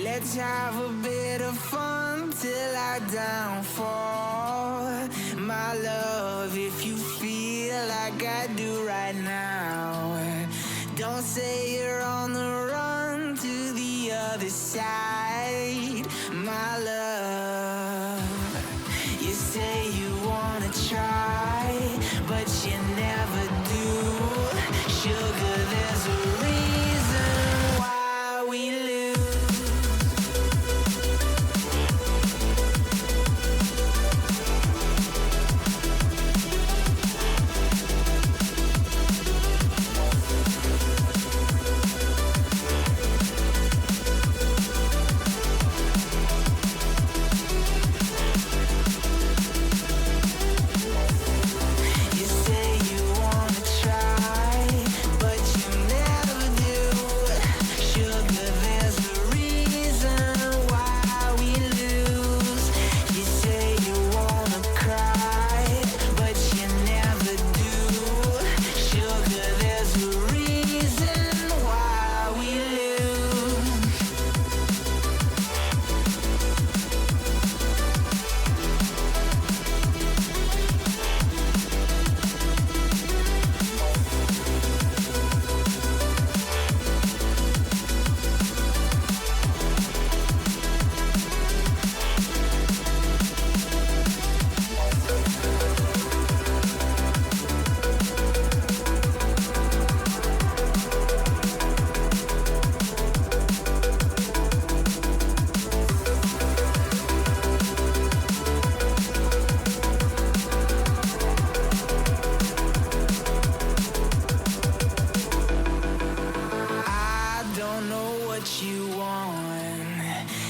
Let's have a bit of fun till I downfall. My love, if you feel like I do right now, don't say you're on the run to the other side. My love, you say you wanna try, but you never do. Sugar, there's a reason why we lose.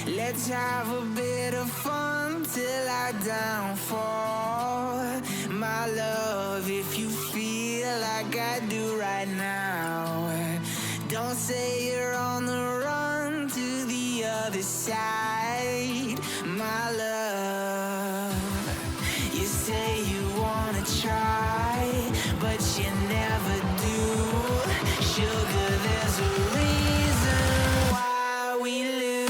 Let's have a bit of fun till I downfall. My love, if you feel like I do right now, don't say you're on the run to the other side. My love, you say you wanna try, but you never do. Sugar, there's a reason why we lose.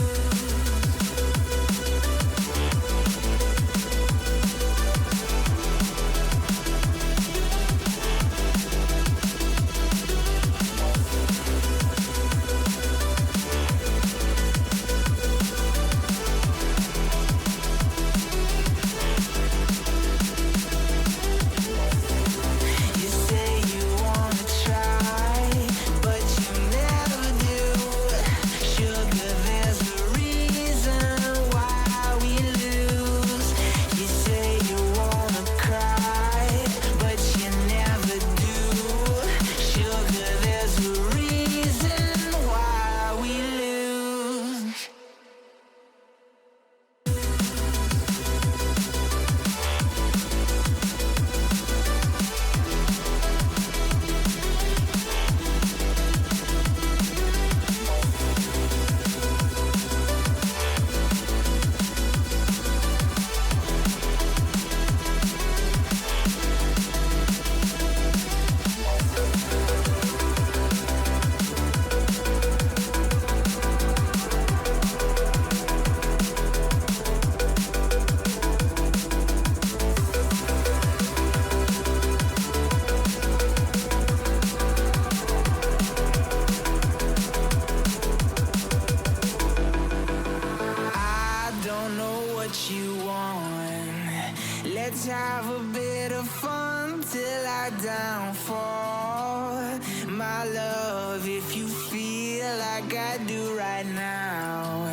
Let's have a bit of fun till I downfall. My love, if you feel like I do right now,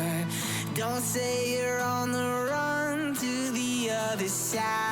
don't say you're on the run to the other side.